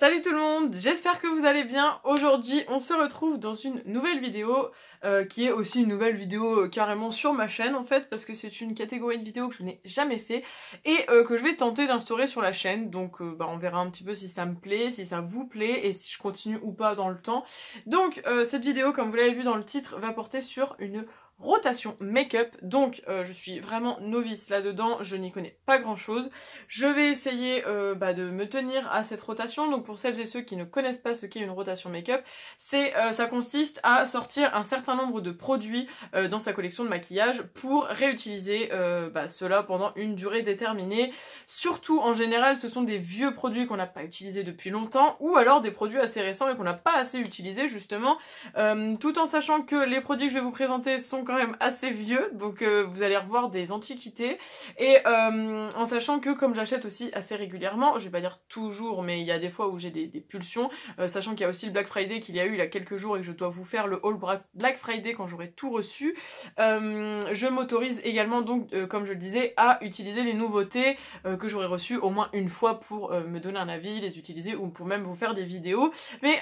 Salut tout le monde, j'espère que vous allez bien. Aujourd'hui on se retrouve dans une nouvelle vidéo qui est aussi une nouvelle vidéo carrément sur ma chaîne en fait, parce que c'est une catégorie de vidéos que je n'ai jamais fait et que je vais tenter d'instaurer sur la chaîne. Donc on verra un petit peu si ça me plaît, si ça vous plaît et si je continue ou pas dans le temps. Donc cette vidéo, comme vous l'avez vu dans le titre, va porter sur une rotation make-up, donc je suis vraiment novice là-dedans, je n'y connais pas grand-chose. Je vais essayer de me tenir à cette rotation. Donc pour celles et ceux qui ne connaissent pas ce qu'est une rotation make-up, ça consiste à sortir un certain nombre de produits dans sa collection de maquillage pour réutiliser cela pendant une durée déterminée. Surtout en général ce sont des vieux produits qu'on n'a pas utilisés depuis longtemps, ou alors des produits assez récents et qu'on n'a pas assez utilisés justement, tout en sachant que les produits que je vais vous présenter sont quand même assez vieux, donc vous allez revoir des antiquités, et en sachant que comme j'achète aussi assez régulièrement, je vais pas dire toujours, mais il y a des fois où j'ai des pulsions, sachant qu'il y a aussi le Black Friday qu'il y a eu il y a quelques jours et que je dois vous faire le haul Black Friday quand j'aurai tout reçu, je m'autorise également donc, comme je le disais, à utiliser les nouveautés que j'aurai reçues au moins une fois pour me donner un avis, les utiliser ou pour même vous faire des vidéos, mais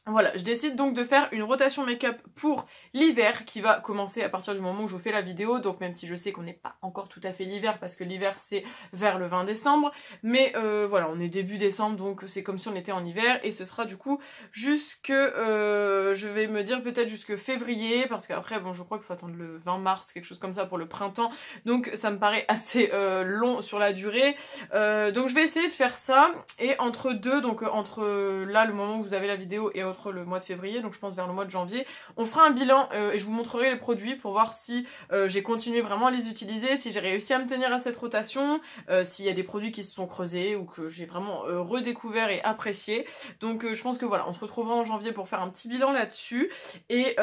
voilà, je décide donc de faire une rotation make-up pour l'hiver qui va commencer à partir du moment où je vous fais la vidéo, donc même si je sais qu'on n'est pas encore tout à fait l'hiver parce que l'hiver c'est vers le 20 décembre, mais voilà, on est début décembre donc c'est comme si on était en hiver et ce sera du coup jusque, je vais me dire peut-être jusque février, parce qu'après bon je crois qu'il faut attendre le 20 mars, quelque chose comme ça pour le printemps, donc ça me paraît assez long sur la durée, donc je vais essayer de faire ça, et entre deux, donc entre là le moment où vous avez la vidéo et entre le mois de février, donc je pense vers le mois de janvier, on fera un bilan et je vous montrerai les produits pour voir si j'ai continué vraiment à les utiliser, si j'ai réussi à me tenir à cette rotation, s'il y a des produits qui se sont creusés ou que j'ai vraiment redécouvert et apprécié. Donc je pense que voilà, on se retrouvera en janvier pour faire un petit bilan là-dessus, et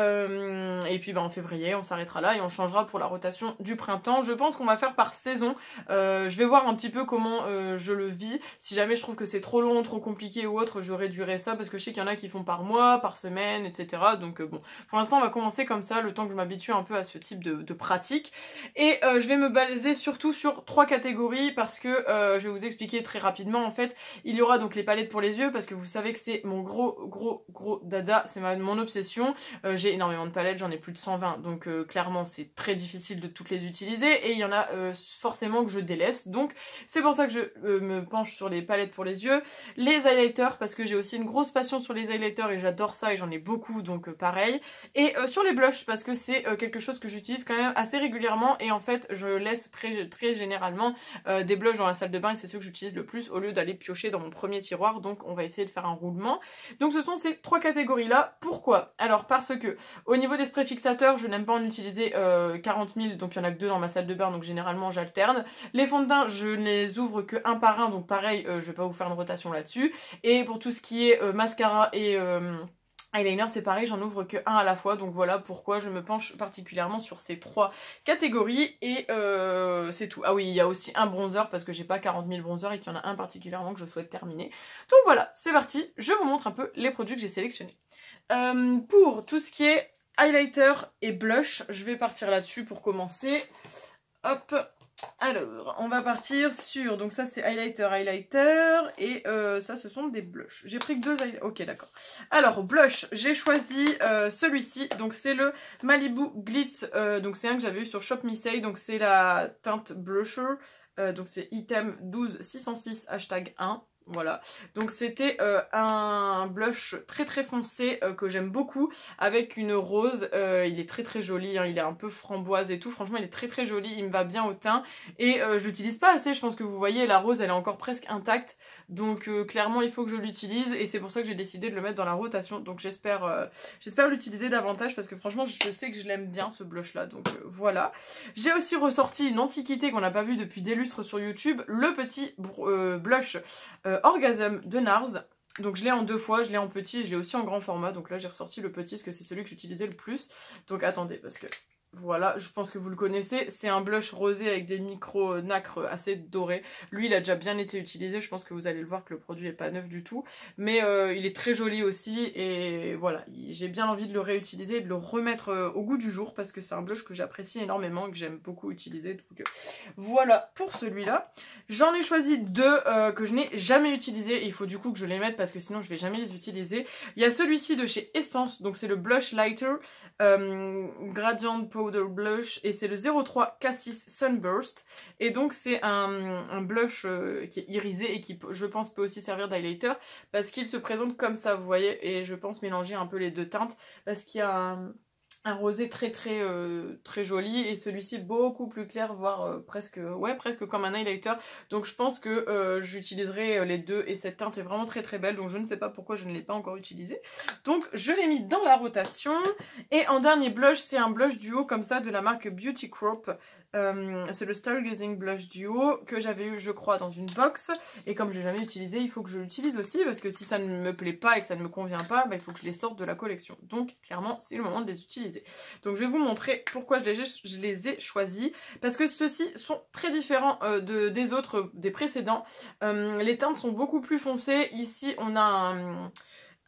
puis en février on s'arrêtera là et on changera pour la rotation du printemps. Je pense qu'on va faire par saison, je vais voir un petit peu comment je le vis, si jamais je trouve que c'est trop long, trop compliqué ou autre, je réduirai ça parce que je sais qu'il y en a qui font par mois, par semaine, etc. Donc bon, pour l'instant on va commencer comme ça, le temps que je m'habitue un peu à ce type de pratique. Et je vais me baser surtout sur 3 catégories parce que je vais vous expliquer très rapidement en fait. Il y aura donc les palettes pour les yeux parce que vous savez que c'est mon gros dada, c'est mon obsession. J'ai énormément de palettes, j'en ai plus de 120, donc clairement c'est très difficile de toutes les utiliser et il y en a forcément que je délaisse, donc c'est pour ça que je me penche sur les palettes pour les yeux. Les highlighters parce que j'ai aussi une grosse passion sur les highlighters et j'adore ça et j'en ai beaucoup, donc pareil. Et sur les blushs parce que c'est quelque chose que j'utilise quand même assez régulièrement et en fait je laisse très généralement des blushs dans la salle de bain et c'est ceux que j'utilise le plus au lieu d'aller piocher dans mon premier tiroir, donc on va essayer de faire un roulement. Donc ce sont ces 3 catégories là. Pourquoi? Alors parce que au niveau des sprays fixateurs je n'aime pas en utiliser 40 000, donc il y en a que 2 dans ma salle de bain, donc généralement j'alterne. Les fonds de teint je ne les ouvre que un par un, donc pareil je vais pas vous faire une rotation là-dessus. Et pour tout ce qui est mascara et eyeliner c'est pareil, j'en ouvre que un à la fois, donc voilà pourquoi je me penche particulièrement sur ces 3 catégories et c'est tout. Ah oui, il y a aussi un bronzer parce que j'ai pas 40 000 bronzers et qu'il y en a un particulièrement que je souhaite terminer. Donc voilà, c'est parti, je vous montre un peu les produits que j'ai sélectionnés. Pour tout ce qui est highlighter et blush, je vais partir là-dessus pour commencer. Hop. Alors, on va partir sur, donc ça c'est highlighter, et ça ce sont des blushs. J'ai pris que 2 highlighters, ok d'accord. Alors, blush, j'ai choisi celui-ci, donc c'est le Malibu Glitz, donc c'est un que j'avais eu sur Shop Me Say, donc c'est la teinte blusher, donc c'est item 12606 #1. Voilà, donc c'était un blush très foncé que j'aime beaucoup, avec une rose, il est très joli, hein, il est un peu framboise et tout, franchement il est très joli, il me va bien au teint, et je l'utilise pas assez, je pense que vous voyez la rose elle est encore presque intacte, donc clairement il faut que je l'utilise, et c'est pour ça que j'ai décidé de le mettre dans la rotation, donc j'espère l'utiliser davantage, parce que franchement je sais que je l'aime bien ce blush là, donc voilà. J'ai aussi ressorti une antiquité qu'on n'a pas vue depuis des lustres sur YouTube, le petit blush Orgasm de NARS. Donc je l'ai en 2 fois, je l'ai en petit et je l'ai aussi en grand format. Donc là j'ai ressorti le petit parce que c'est celui que j'utilisais le plus. Donc attendez, parce que Voilà, je pense que vous le connaissez, c'est un blush rosé avec des micro nacres assez dorés. Lui, il a déjà bien été utilisé, je pense que vous allez le voir que le produit est pas neuf du tout. Mais il est très joli aussi et voilà, j'ai bien envie de le réutiliser et de le remettre au goût du jour parce que c'est un blush que j'apprécie énormément et que j'aime beaucoup utiliser. Donc voilà pour celui-là. J'en ai choisi deux que je n'ai jamais utilisés et il faut du coup que je les mette parce que sinon je vais jamais les utiliser. Il y a celui-ci de chez Essence, donc c'est le Blush Lighter Gradient Powder Blush et c'est le 03 Cassis Sunburst et donc c'est un blush qui est irisé et qui je pense peut aussi servir d'highlighter parce qu'il se présente comme ça vous voyez et je pense mélanger un peu les deux teintes parce qu'il y a un rosé très joli et celui-ci beaucoup plus clair voire presque comme un highlighter donc je pense que j'utiliserai les deux et cette teinte est vraiment très belle donc je ne sais pas pourquoi je ne l'ai pas encore utilisée donc je l'ai mis dans la rotation et en dernier blush c'est un blush duo comme ça de la marque Beauty Crop. C'est le Stargazing Blush Duo que j'avais eu je crois dans une box et comme je l'ai jamais utilisé il faut que je l'utilise aussi parce que si ça ne me plaît pas et que ça ne me convient pas bah, il faut que je les sorte de la collection donc clairement c'est le moment de les utiliser. Donc je vais vous montrer pourquoi je les ai choisis parce que ceux-ci sont très différents des autres, des précédents. Les teintes sont beaucoup plus foncées, ici on a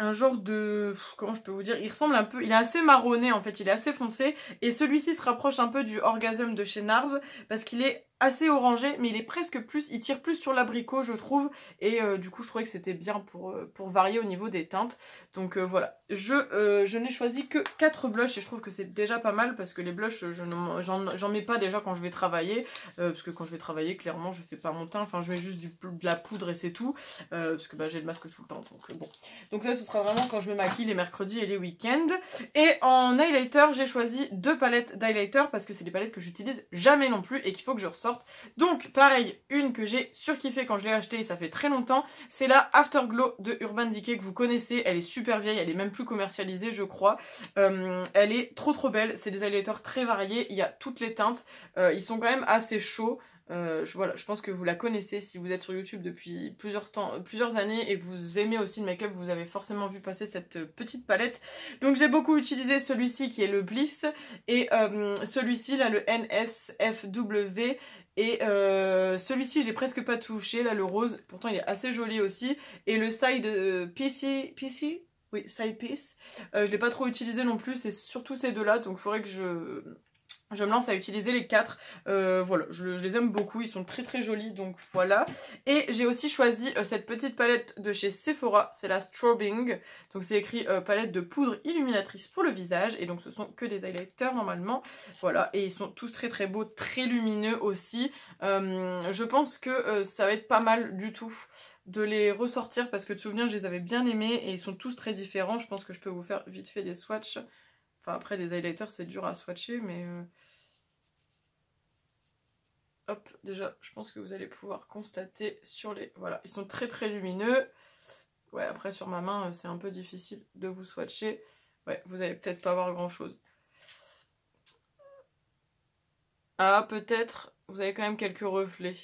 un genre de... comment je peux vous dire, il ressemble un peu, il est assez marronné en fait, il est assez foncé et celui-ci se rapproche un peu du Orgasm de chez NARS parce qu'il est assez orangé mais il est presque plus, il tire plus sur l'abricot je trouve et du coup je trouvais que c'était bien pour varier au niveau des teintes donc voilà, je n'ai choisi que 4 blushs et je trouve que c'est déjà pas mal parce que les blushs j'en mets pas déjà quand je vais travailler parce que quand je vais travailler clairement je fais pas mon teint, enfin je mets juste de la poudre et c'est tout parce que bah, j'ai le masque tout le temps donc bon, donc ça ce sera vraiment quand je me maquille les mercredis et les week-ends. Et en highlighter j'ai choisi 2 palettes d'highlighter parce que c'est des palettes que j'utilise jamais non plus et qu'il faut que je ressorte. Donc pareil, une que j'ai surkiffé quand je l'ai achetée, ça fait très longtemps, c'est la Afterglow de Urban Decay que vous connaissez, elle est super vieille, elle est même plus commercialisée je crois, elle est trop belle, c'est des highlighters très variés, il y a toutes les teintes, ils sont quand même assez chauds. Voilà, je pense que vous la connaissez si vous êtes sur YouTube depuis plusieurs années et que vous aimez aussi le make-up, vous avez forcément vu passer cette petite palette. Donc j'ai beaucoup utilisé celui-ci qui est le Bliss et celui-ci là le NSFW et celui-ci je l'ai presque pas touché, là le rose, pourtant il est assez joli aussi. Et le Side PC oui, Side Piece, je l'ai pas trop utilisé non plus, c'est surtout ces deux là, donc il faudrait que je me lance à utiliser les 4, voilà, je les aime beaucoup, ils sont très jolis, donc voilà. Et j'ai aussi choisi cette petite palette de chez Sephora, c'est la Strobing, donc c'est écrit palette de poudre illuminatrice pour le visage, et donc ce sont que des highlighters normalement, voilà, et ils sont tous très beaux, très lumineux aussi. Je pense que ça va être pas mal du tout de les ressortir, parce que de souvenir je les avais bien aimés, et ils sont tous très différents, je pense que je peux vous faire vite fait des swatchs. Enfin après les highlighters c'est dur à swatcher mais hop déjà je pense que vous allez pouvoir constater sur les... Voilà, ils sont très lumineux. Ouais après sur ma main c'est un peu difficile de vous swatcher. Ouais vous allez peut-être pas voir grand chose. Ah peut-être vous avez quand même quelques reflets.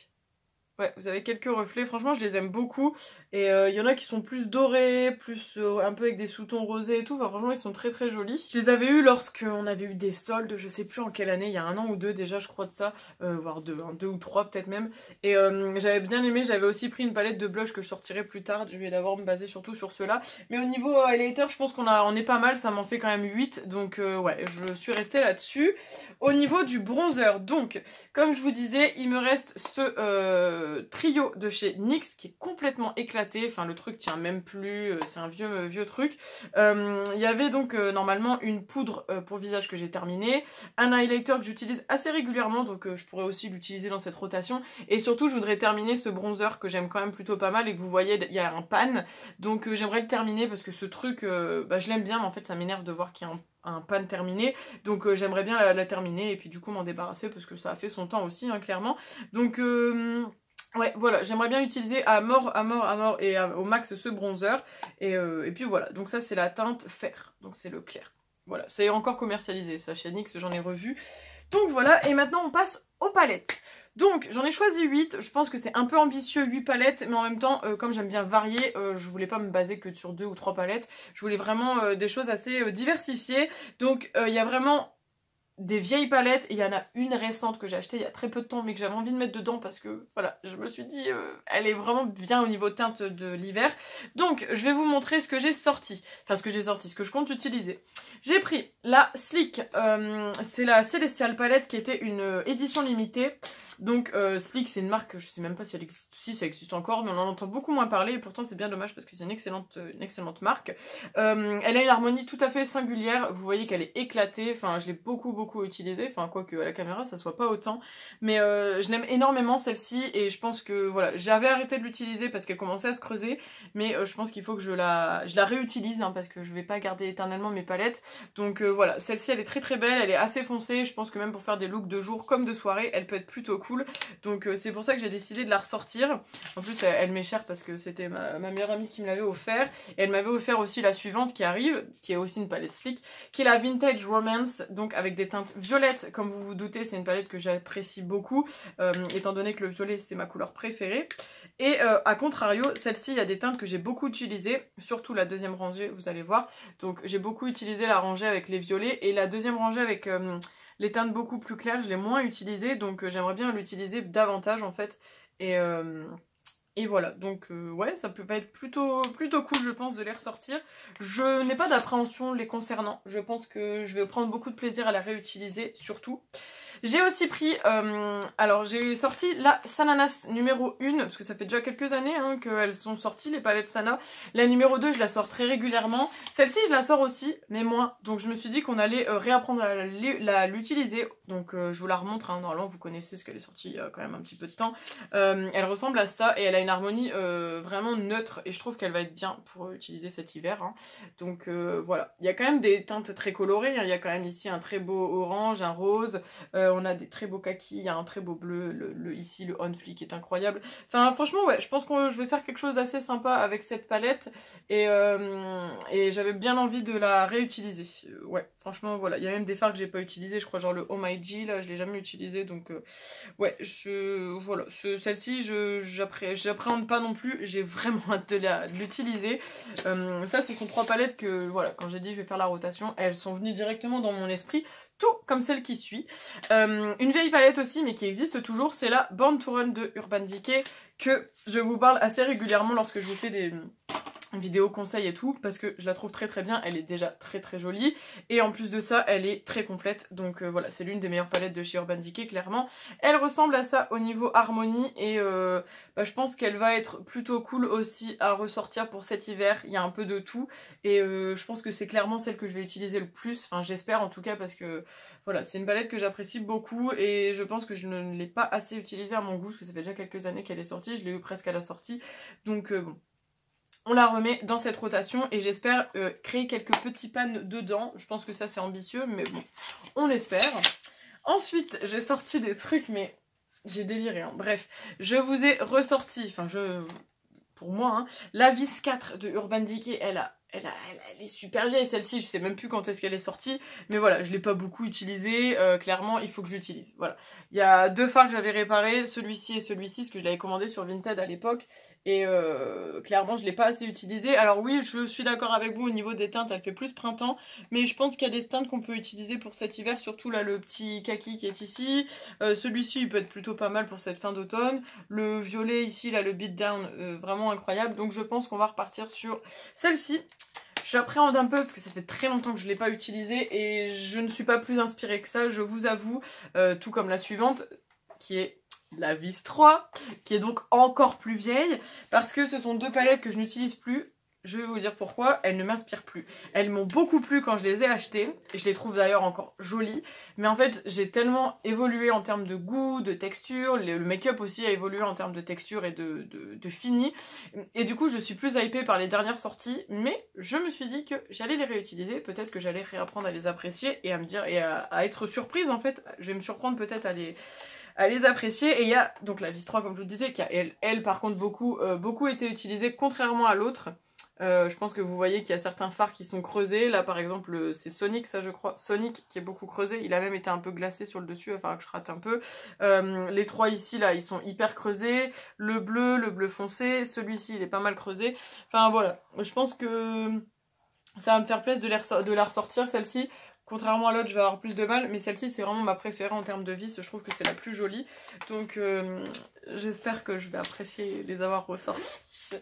Ouais, vous avez quelques reflets, franchement je les aime beaucoup. Et il y en a qui sont plus dorés, plus un peu avec des sous-tons rosés et tout. Enfin franchement ils sont très jolis. Je les avais eu lorsqu'on avait eu des soldes, je sais plus en quelle année, il y a 1 an ou 2 déjà je crois de ça. Voire 2 ou 3 peut-être même. Et j'avais bien aimé, j'avais aussi pris une palette de blush que je sortirai plus tard. Je vais d'abord me baser surtout sur ceux-là. Mais au niveau highlighter je pense on est pas mal, ça m'en fait quand même 8. Donc ouais, je suis restée là-dessus. Au niveau du bronzer, donc comme je vous disais, il me reste ce trio de chez NYX qui est complètement éclaté, enfin le truc tient même plus, c'est un vieux truc. Il y avait donc normalement une poudre pour visage que j'ai terminée, un highlighter que j'utilise assez régulièrement donc je pourrais aussi l'utiliser dans cette rotation, et surtout je voudrais terminer ce bronzer que j'aime quand même plutôt pas mal et que vous voyez il y a un pan, donc j'aimerais le terminer parce que ce truc bah, je l'aime bien mais en fait ça m'énerve de voir qu'il y a un pan terminé, donc j'aimerais bien la terminer et puis du coup m'en débarrasser parce que ça a fait son temps aussi hein, clairement, donc ouais voilà, j'aimerais bien utiliser à mort et au max ce bronzer et puis voilà, donc ça c'est la teinte fer, donc c'est le clair, voilà, c'est encore commercialisé, ça chez NYX j'en ai revu, donc voilà. Et maintenant on passe aux palettes. Donc j'en ai choisi 8, je pense que c'est un peu ambitieux 8 palettes, mais en même temps comme j'aime bien varier, je voulais pas me baser que sur 2 ou 3 palettes, je voulais vraiment des choses assez diversifiées, donc il y a vraiment des vieilles palettes, et il y en a une récente que j'ai achetée il y a très peu de temps mais que j'avais envie de mettre dedans parce que voilà, je me suis dit elle est vraiment bien au niveau teinte de l'hiver. Donc je vais vous montrer ce que j'ai sorti, enfin ce que je compte utiliser. J'ai pris la Sleek, c'est la Celestial palette qui était une édition limitée. Donc Sleek, c'est une marque, je sais même pas si elle existe, si ça existe encore, mais on en entend beaucoup moins parler et pourtant c'est bien dommage parce que c'est une excellente marque. Elle a une harmonie tout à fait singulière, vous voyez qu'elle est éclatée, enfin je l'ai beaucoup utilisée, enfin quoique à la caméra ça soit pas autant, mais je l'aime énormément celle-ci et je pense que voilà, j'avais arrêté de l'utiliser parce qu'elle commençait à se creuser, mais je pense qu'il faut que je la réutilise hein, parce que je vais pas garder éternellement mes palettes. Donc voilà, celle-ci elle est très belle, elle est assez foncée, je pense que même pour faire des looks de jour comme de soirée, elle peut être plutôt cool. Donc c'est pour ça que j'ai décidé de la ressortir. En plus elle m'est chère parce que c'était ma meilleure amie qui me l'avait offert. Et elle m'avait offert aussi la suivante qui arrive, qui est aussi une palette Sleek, qui est la Vintage Romance, donc avec des teintes violettes. Comme vous vous doutez, c'est une palette que j'apprécie beaucoup, étant donné que le violet c'est ma couleur préférée. Et à contrario, celle-ci, il y a des teintes que j'ai beaucoup utilisées, surtout la deuxième rangée, vous allez voir. Donc j'ai beaucoup utilisé la rangée avec les violets, et la deuxième rangée avec les teintes beaucoup plus claires, je l'ai moins utilisée, donc j'aimerais bien l'utiliser davantage en fait. Et voilà, donc ouais, ça va être plutôt cool je pense de les ressortir. Je n'ai pas d'appréhension les concernant, je pense que je vais prendre beaucoup de plaisir à la réutiliser surtout. J'ai aussi pris, alors j'ai sorti la Sananas numéro 1, parce que ça fait déjà quelques années hein, qu'elles sont sorties, les palettes Sana. La numéro 2, je la sors très régulièrement. Celle-ci, je la sors aussi, mais moins. Donc je me suis dit qu'on allait réapprendre à l'utiliser. Donc je vous la remontre, hein. Normalement vous connaissez ce qu'elle est sortie il y a quand même un petit peu de temps. Elle ressemble à ça, et elle a une harmonie vraiment neutre, et je trouve qu'elle va être bien pour utiliser cet hiver. Hein. Donc voilà, il y a quand même des teintes très colorées, hein. Il y a quand même ici un très beau orange, un rose, on a des très beaux kakis, il y a un très beau bleu, ici le On Fleek est incroyable. Enfin franchement ouais, je pense que je vais faire quelque chose d'assez sympa avec cette palette, et j'avais bien envie de la réutiliser. Ouais, franchement voilà, il y a même des fards que j'ai pas utilisés, je crois genre le Oh My G là, je l'ai jamais utilisé, donc ouais, voilà, celle-ci j'appréhende pas non plus, j'ai vraiment hâte de l'utiliser. Ça ce sont 3 palettes que voilà, quand j'ai dit je vais faire la rotation, elles sont venues directement dans mon esprit, tout comme celle qui suit. Une vieille palette aussi, mais qui existe toujours, c'est la Born to Run de Urban Decay, que je vous parle assez régulièrement lorsque je vous fais des vidéos conseils et tout, parce que je la trouve très bien, elle est déjà très jolie, et en plus de ça, elle est très complète, donc voilà, c'est l'une des meilleures palettes de chez Urban Decay, clairement. Elle ressemble à ça au niveau harmonie, et je pense qu'elle va être plutôt cool aussi à ressortir pour cet hiver, il y a un peu de tout, et je pense que c'est clairement celle que je vais utiliser le plus, enfin j'espère en tout cas, parce que voilà, c'est une palette que j'apprécie beaucoup, et je pense que je ne l'ai pas assez utilisée à mon goût, parce que ça fait déjà quelques années qu'elle est sortie, je l'ai eu presque à la sortie, donc bon. On la remet dans cette rotation et j'espère créer quelques petits pannes dedans. Je pense que ça c'est ambitieux, mais bon, on espère. Ensuite, j'ai sorti des trucs, mais j'ai déliré. Hein. Bref, je vous ai ressorti, enfin pour moi, hein, la Vis 4 de Urban Decay, elle est super vieille celle-ci, je sais même plus quand est-ce qu'elle est sortie, mais voilà, je l'ai pas beaucoup utilisée, clairement il faut que je l'utilise, voilà. Il y a 2 fards que j'avais réparés, celui-ci et celui-ci, parce que je l'avais commandé sur Vinted à l'époque, et clairement je l'ai pas assez utilisé. Alors oui, je suis d'accord avec vous, au niveau des teintes, elle fait plus printemps, mais je pense qu'il y a des teintes qu'on peut utiliser pour cet hiver, surtout là le petit kaki qui est ici, celui-ci il peut être plutôt pas mal pour cette fin d'automne, le violet ici, là le beat down, vraiment incroyable, donc je pense qu'on va repartir sur celle-ci. J'appréhende un peu parce que ça fait très longtemps que je ne l'ai pas utilisée et je ne suis pas plus inspirée que ça, je vous avoue, tout comme la suivante qui est la Vis 3, qui est donc encore plus vieille, parce que ce sont 2 palettes que je n'utilise plus. Je vais vous dire pourquoi, elles ne m'inspirent plus. Elles m'ont beaucoup plu quand je les ai achetées, et je les trouve d'ailleurs encore jolies, mais en fait j'ai tellement évolué en termes de goût, de texture, le make-up aussi a évolué en termes de texture et de fini, et du coup je suis plus hypée par les dernières sorties, mais je me suis dit que j'allais les réutiliser, peut-être que j'allais réapprendre à les apprécier, et à me dire, et à être surprise en fait, je vais me surprendre peut-être à les apprécier. Et il y a donc la Vis 3 comme je vous disais, qui a elle par contre beaucoup été utilisée, contrairement à l'autre. Je pense que vous voyez qu'il y a certains fards qui sont creusés. Là par exemple c'est Sonic, ça je crois, Sonic qui est beaucoup creusé, il a même été un peu glacé sur le dessus, il va falloir que je rate un peu. Les 3 ici là ils sont hyper creusés, le bleu foncé, celui-ci il est pas mal creusé. Enfin voilà, je pense que ça va me faire plaisir de la ressortir celle-ci. Contrairement à l'autre, je vais avoir plus de mal, mais celle-ci c'est vraiment ma préférée en termes de vis, je trouve que c'est la plus jolie. Donc j'espère que je vais apprécier les avoir ressortis.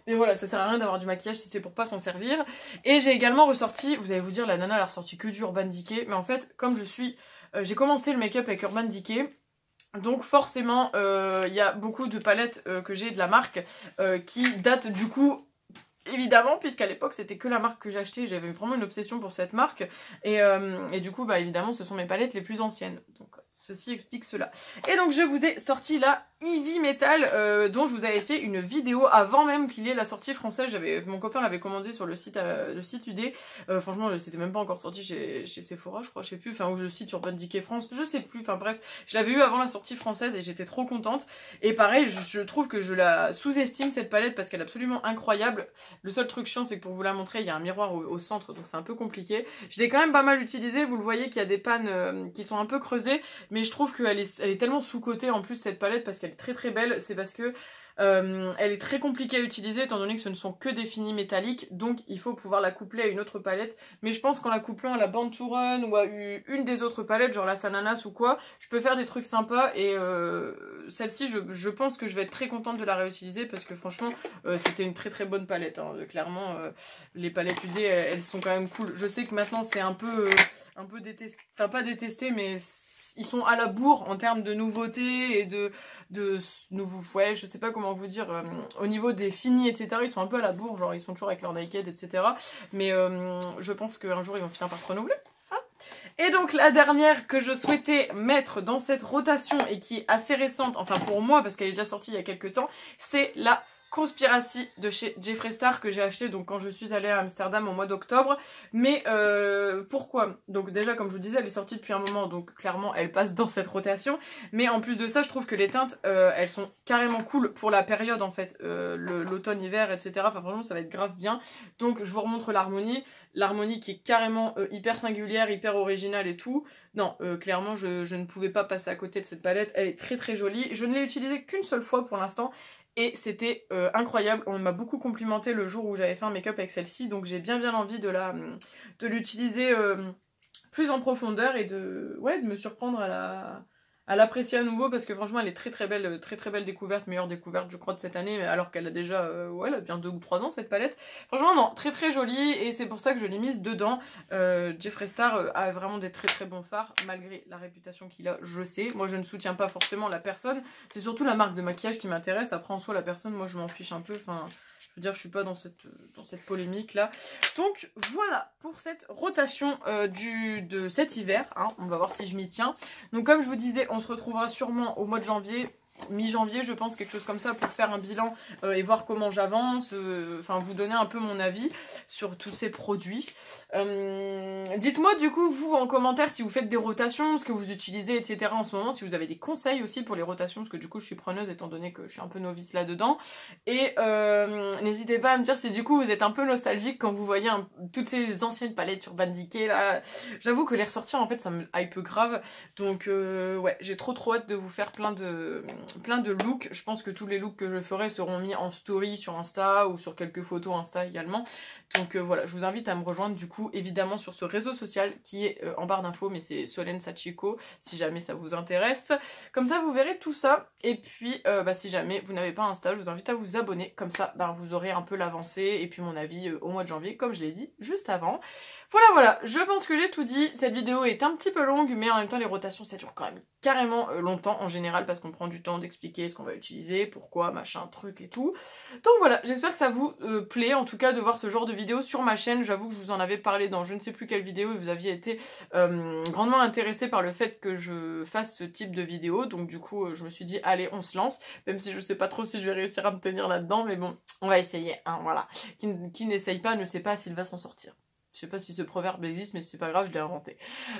Mais voilà, ça sert à rien d'avoir du maquillage si c'est pour pas s'en servir. Et j'ai également ressorti, vous allez vous dire la nana elle a ressorti que du Urban Decay, mais en fait comme j'ai commencé le make-up avec Urban Decay. Donc forcément, il y a beaucoup de palettes que j'ai de la marque qui datent du coup, évidemment, puisqu'à l'époque c'était que la marque que j'achetais, j'avais vraiment une obsession pour cette marque. Et du coup, bah évidemment, ce sont mes palettes les plus anciennes. Donc ceci explique cela. Et donc je vous ai sorti la Heavy Metal dont je vous avais fait une vidéo avant même qu'il y ait la sortie française. Mon copain l'avait commandé sur le site UD. Franchement, c'était même pas encore sorti chez Sephora, je crois, je sais plus. Enfin, ou le site sur Urban Decay France, je sais plus. Enfin bref, je l'avais eu avant la sortie française et j'étais trop contente. Et pareil, je trouve que je la sous-estime cette palette parce qu'elle est absolument incroyable. Le seul truc chiant, c'est que pour vous la montrer, il y a un miroir au centre, donc c'est un peu compliqué. Je l'ai quand même pas mal utilisée. Vous le voyez qu'il y a des pannes qui sont un peu creusées. Mais je trouve qu'elle est tellement sous-cotée en plus cette palette parce qu'elle est très très belle. C'est parce que elle est très compliquée à utiliser étant donné que ce ne sont que des finis métalliques. Donc il faut pouvoir la coupler à une autre palette. Mais je pense qu'en la couplant à la Born to Run ou à une des autres palettes, genre la Sananas ou quoi, je peux faire des trucs sympas. Et celle-ci, je pense que je vais être très contente de la réutiliser parce que franchement, c'était une très très bonne palette. Hein. Clairement, les palettes UD, elles sont quand même cool. Je sais que maintenant c'est un peu détesté, enfin pas détesté, mais ils sont à la bourre en termes de nouveautés et de ouais, je sais pas comment vous dire, au niveau des finis, etc. Ils sont un peu à la bourre, genre ils sont toujours avec leur naked, etc. Mais je pense qu'un jour ils vont finir par se renouveler. Hein. Et donc la dernière que je souhaitais mettre dans cette rotation et qui est assez récente, enfin pour moi parce qu'elle est déjà sortie il y a quelques temps, c'est la Conspiracy de chez Jeffree Star que j'ai acheté donc quand je suis allée à Amsterdam au mois d'octobre. Mais pourquoi? Donc déjà comme je vous disais elle est sortie depuis un moment donc clairement elle passe dans cette rotation. Mais en plus de ça je trouve que les teintes elles sont carrément cool pour la période en fait, l'automne-hiver etc. Enfin vraiment ça va être grave bien. Donc je vous remontre l'harmonie. L'harmonie qui est carrément hyper singulière, hyper originale et tout. Non, clairement je ne pouvais pas passer à côté de cette palette. Elle est très très jolie. Je ne l'ai utilisée qu'une seule fois pour l'instant. Et c'était incroyable, on m'a beaucoup complimenté le jour où j'avais fait un make-up avec celle-ci, donc j'ai bien envie de l'utiliser plus en profondeur et de me surprendre à l'apprécier à nouveau parce que franchement elle est très belle découverte, meilleure découverte je crois de cette année alors qu'elle a déjà elle a bien 2 ou 3 ans cette palette. Franchement non, très jolie et c'est pour ça que je l'ai mise dedans. Jeffree Star a vraiment des très bons fards malgré la réputation qu'il a, je sais. Moi je ne soutiens pas forcément la personne, c'est surtout la marque de maquillage qui m'intéresse, après en soi la personne moi je m'en fiche un peu, enfin je veux dire, je suis pas dans cette polémique là. Donc voilà pour cette rotation de cet hiver. Hein. On va voir si je m'y tiens. Donc comme je vous disais, on se retrouvera sûrement au mois de janvier. Mi-janvier je pense, quelque chose comme ça, pour faire un bilan et voir comment j'avance, enfin vous donner un peu mon avis sur tous ces produits. Dites-moi du coup vous en commentaire si vous faites des rotations, ce que vous utilisez etc en ce moment, si vous avez des conseils aussi pour les rotations, parce que du coup je suis preneuse étant donné que je suis un peu novice là-dedans. Et n'hésitez pas à me dire si du coup vous êtes un peu nostalgique quand vous voyez toutes ces anciennes palettes sur Urban Decay là. J'avoue que les ressortir en fait ça me hype grave, donc ouais j'ai trop hâte de vous faire plein de looks. Je pense que tous les looks que je ferai seront mis en story sur Insta ou sur quelques photos Insta également. Donc voilà, je vous invite à me rejoindre du coup évidemment sur ce réseau social qui est en barre d'infos, mais c'est Solène Sachiko si jamais ça vous intéresse. Comme ça vous verrez tout ça. Et puis si jamais vous n'avez pas Insta, je vous invite à vous abonner. Comme ça vous aurez un peu l'avancée et puis mon avis au mois de janvier comme je l'ai dit juste avant. Voilà, je pense que j'ai tout dit. Cette vidéo est un petit peu longue, mais en même temps les rotations ça dure quand même carrément longtemps en général parce qu'on prend du temps d'expliquer ce qu'on va utiliser, pourquoi, machin, truc et tout. Donc voilà, j'espère que ça vous plaît en tout cas de voir ce genre de vidéo sur ma chaîne. J'avoue que je vous en avais parlé dans je ne sais plus quelle vidéo et vous aviez été grandement intéressé par le fait que je fasse ce type de vidéo. Donc du coup je me suis dit allez on se lance, même si je sais pas trop si je vais réussir à me tenir là-dedans, mais bon on va essayer, hein, voilà. Qui n'essaye pas ne sait pas s'il va s'en sortir. Je sais pas si ce proverbe existe, mais c'est pas grave, je l'ai inventé.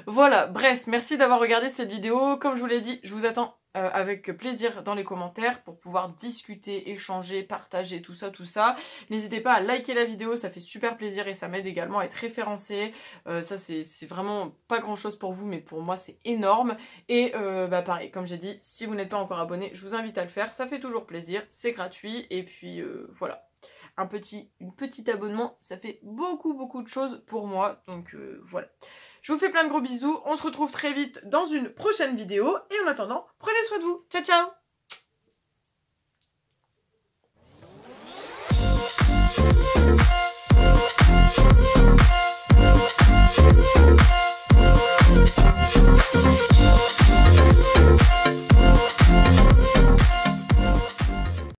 Voilà, bref, merci d'avoir regardé cette vidéo. Comme je vous l'ai dit, je vous attends avec plaisir dans les commentaires pour pouvoir discuter, échanger, partager, tout ça. N'hésitez pas à liker la vidéo, ça fait super plaisir et ça m'aide également à être référencé. Ça, c'est vraiment pas grand chose pour vous, mais pour moi, c'est énorme. Et pareil, comme j'ai dit, si vous n'êtes pas encore abonné, je vous invite à le faire. Ça fait toujours plaisir, c'est gratuit. Et puis, voilà. Un petit abonnement, ça fait beaucoup de choses pour moi, donc voilà. Je vous fais plein de gros bisous, on se retrouve très vite dans une prochaine vidéo, et en attendant, prenez soin de vous. Ciao ciao!